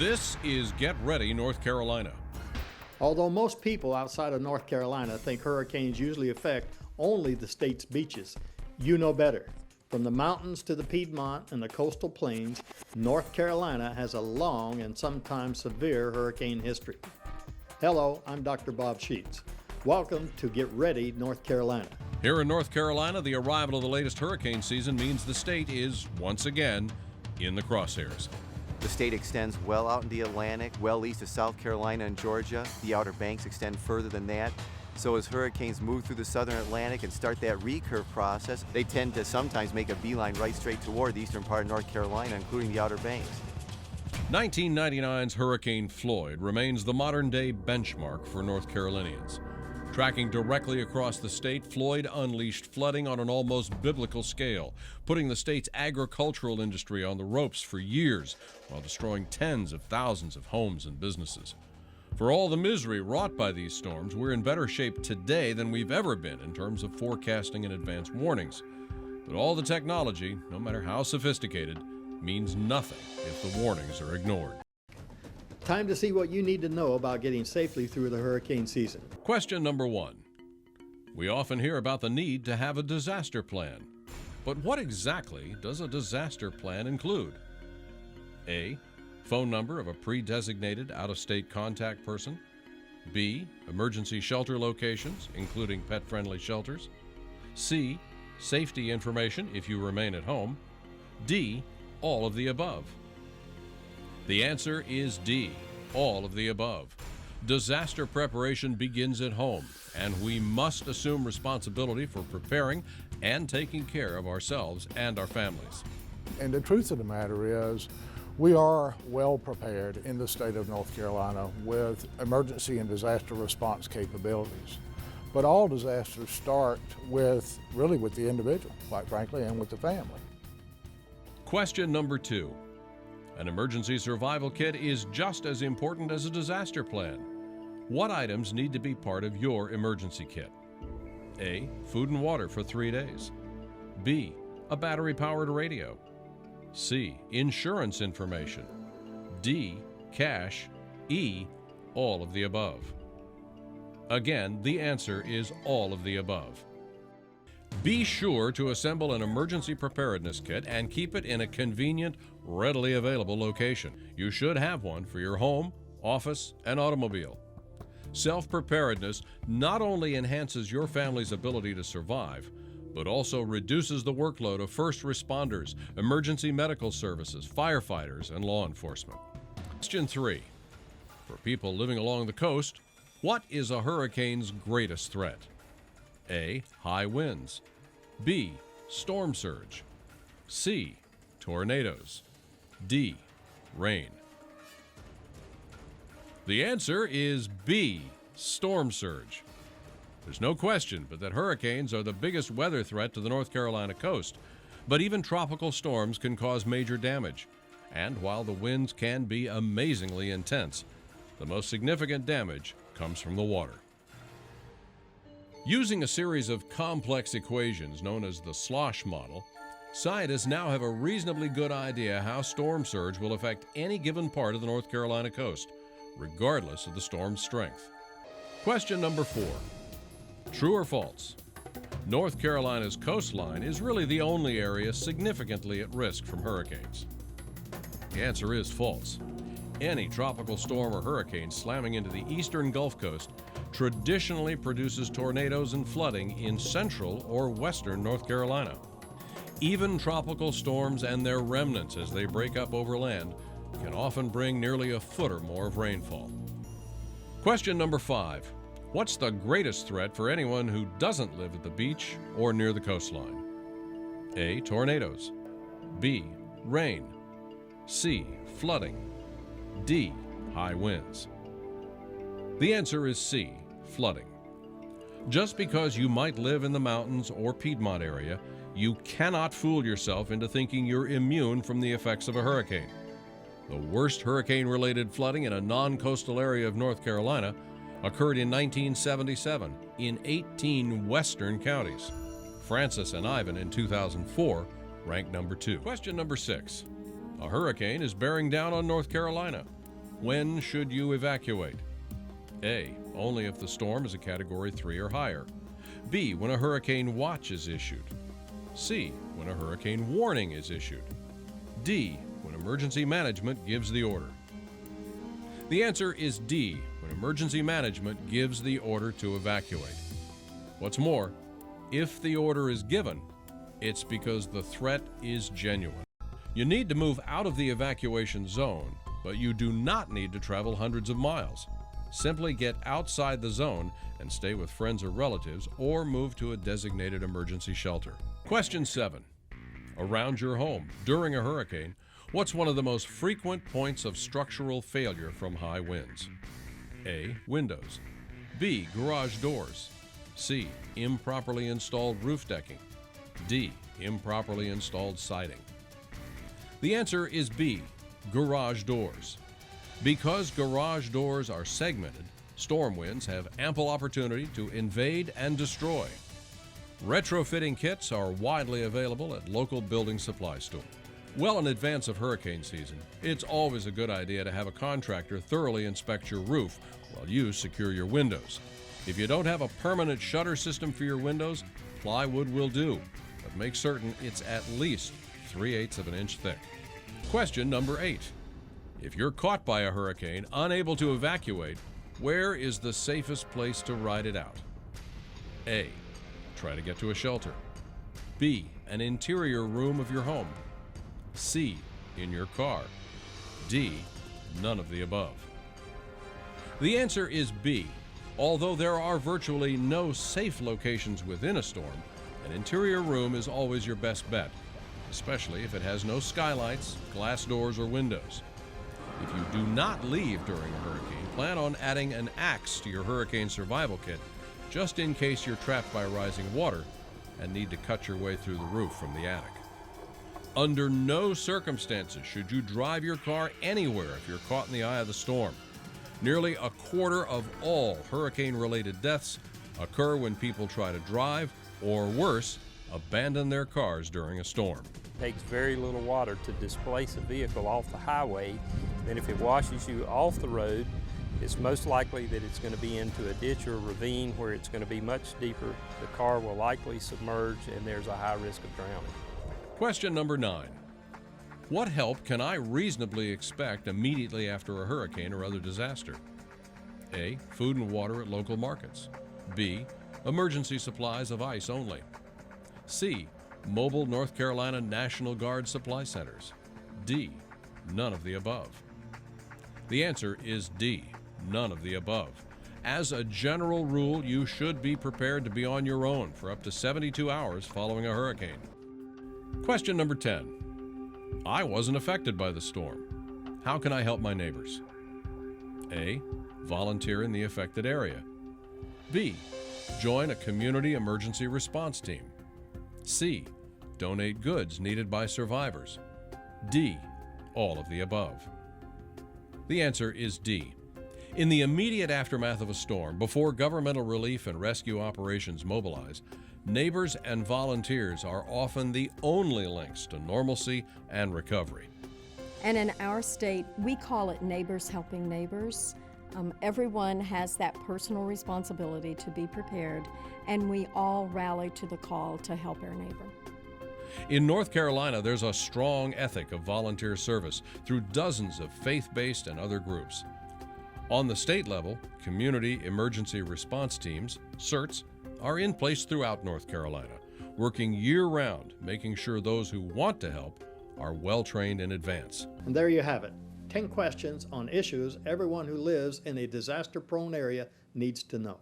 This is Get Ready, North Carolina. Although most people outside of North Carolina think hurricanes usually affect only the state's beaches, you know better. From the mountains to the Piedmont and the coastal plains, North Carolina has a long and sometimes severe hurricane history. Hello, I'm Dr. Bob Sheets. Welcome to Get Ready, North Carolina. Here in North Carolina, the arrival of the latest hurricane season means the state is, once again, in the crosshairs. The state extends well out in the Atlantic, well east of South Carolina and Georgia. The Outer Banks extend further than that. So as hurricanes move through the southern Atlantic and start that recurve process, they tend to sometimes make a beeline right straight toward the eastern part of North Carolina, including the Outer Banks. 1999's Hurricane Floyd remains the modern-day benchmark for North Carolinians. Tracking directly across the state, Floyd unleashed flooding on an almost biblical scale, putting the state's agricultural industry on the ropes for years while destroying tens of thousands of homes and businesses. For all the misery wrought by these storms, we're in better shape today than we've ever been in terms of forecasting and advance warnings. But all the technology, no matter how sophisticated, means nothing if the warnings are ignored. Time to see what you need to know about getting safely through the hurricane season. Question number 1. We often hear about the need to have a disaster plan. But what exactly does a disaster plan include? A. Phone number of a pre-designated out-of-state contact person. B. Emergency shelter locations, including pet-friendly shelters. C. Safety information if you remain at home. D. All of the above. The answer is D, all of the above. Disaster preparation begins at home, and we must assume responsibility for preparing and taking care of ourselves and our families. And the truth of the matter is, we are well prepared in the state of North Carolina with emergency and disaster response capabilities. But all disasters start with the individual, quite frankly, and with the family. Question number 2. An emergency survival kit is just as important as a disaster plan. What items need to be part of your emergency kit? A. Food and water for 3 days. B. A battery-powered radio. C. Insurance information. D. Cash. E. All of the above. Again, the answer is all of the above. Be sure to assemble an emergency preparedness kit and keep it in a convenient, readily available location. You should have one for your home, office, and automobile. Self-preparedness not only enhances your family's ability to survive, but also reduces the workload of first responders, emergency medical services, firefighters, and law enforcement. Question 3. For people living along the coast, what is a hurricane's greatest threat? A. High winds. B. Storm surge. C. Tornadoes. D. Rain. The answer is B. Storm surge. There's no question but that hurricanes are the biggest weather threat to the North Carolina coast. But even tropical storms can cause major damage. And while the winds can be amazingly intense, the most significant damage comes from the water. Using a series of complex equations known as the slosh model, scientists now have a reasonably good idea how storm surge will affect any given part of the North Carolina coast, regardless of the storm's strength. Question number 4. True or false? North Carolina's coastline is really the only area significantly at risk from hurricanes. The answer is false. Any tropical storm or hurricane slamming into the eastern Gulf Coast traditionally produces tornadoes and flooding in central or western North Carolina. Even tropical storms and their remnants as they break up over land can often bring nearly a foot or more of rainfall. Question number 5. What's the greatest threat for anyone who doesn't live at the beach or near the coastline? A. Tornadoes. B. Rain. C. Flooding. D. High winds. The answer is C. Flooding. Just because you might live in the mountains or Piedmont area, you cannot fool yourself into thinking you're immune from the effects of a hurricane. The worst hurricane-related flooding in a non-coastal area of North Carolina occurred in 1977 in 18 western counties. Francis and Ivan in 2004 ranked number 2. Question number 6. A hurricane is bearing down on North Carolina. When should you evacuate? A. Only if the storm is a Category 3 or higher. B. When a hurricane watch is issued. C. When a hurricane warning is issued. D. When emergency management gives the order. The answer is D. When emergency management gives the order to evacuate. What's more, if the order is given, it's because the threat is genuine. You need to move out of the evacuation zone, but you do not need to travel hundreds of miles. Simply get outside the zone and stay with friends or relatives, or move to a designated emergency shelter. Question 7. Around your home, during a hurricane, what's one of the most frequent points of structural failure from high winds? A. Windows. B. Garage doors. C. Improperly installed roof decking. D. Improperly installed siding. The answer is B. Garage doors. Because garage doors are segmented, storm winds have ample opportunity to invade and destroy. Retrofitting kits are widely available at local building supply stores. Well in advance of hurricane season, it's always a good idea to have a contractor thoroughly inspect your roof while you secure your windows. If you don't have a permanent shutter system for your windows, plywood will do, but make certain it's at least 3/8 of an inch thick. Question number 8. If you're caught by a hurricane, unable to evacuate, where is the safest place to ride it out? A. Try to get to a shelter. B. An interior room of your home. C. In your car. D. None of the above. The answer is B. Although there are virtually no safe locations within a storm, an interior room is always your best bet, especially if it has no skylights, glass doors, or windows. If you do not leave during a hurricane, plan on adding an axe to your hurricane survival kit, just in case you're trapped by rising water and need to cut your way through the roof from the attic. Under no circumstances should you drive your car anywhere if you're caught in the eye of the storm. Nearly a quarter of all hurricane-related deaths occur when people try to drive, or worse, abandon their cars during a storm. It takes very little water to displace a vehicle off the highway. Then if it washes you off the road, it's most likely that it's going to be into a ditch or a ravine where it's going to be much deeper. The car will likely submerge and there's a high risk of drowning. Question number 9. What help can I reasonably expect immediately after a hurricane or other disaster? A. Food and water at local markets. B. Emergency supplies of ice only. C. Mobile North Carolina National Guard supply centers. D. None of the above. The answer is D. None of the above. As a general rule, you should be prepared to be on your own for up to 72 hours following a hurricane. Question number 10. I wasn't affected by the storm. How can I help my neighbors? A. Volunteer in the affected area. B. Join a community emergency response team. C. Donate goods needed by survivors. D. All of the above. The answer is D. In the immediate aftermath of a storm, before governmental relief and rescue operations mobilize, neighbors and volunteers are often the only links to normalcy and recovery. And in our state, we call it neighbors helping neighbors. Everyone has that personal responsibility to be prepared, and we all rally to the call to help our neighbor. In North Carolina, there's a strong ethic of volunteer service through dozens of faith-based and other groups. On the state level, Community Emergency Response Teams, CERTs, are in place throughout North Carolina, working year-round, making sure those who want to help are well-trained in advance. And there you have it. 10 questions on issues everyone who lives in a disaster-prone area needs to know.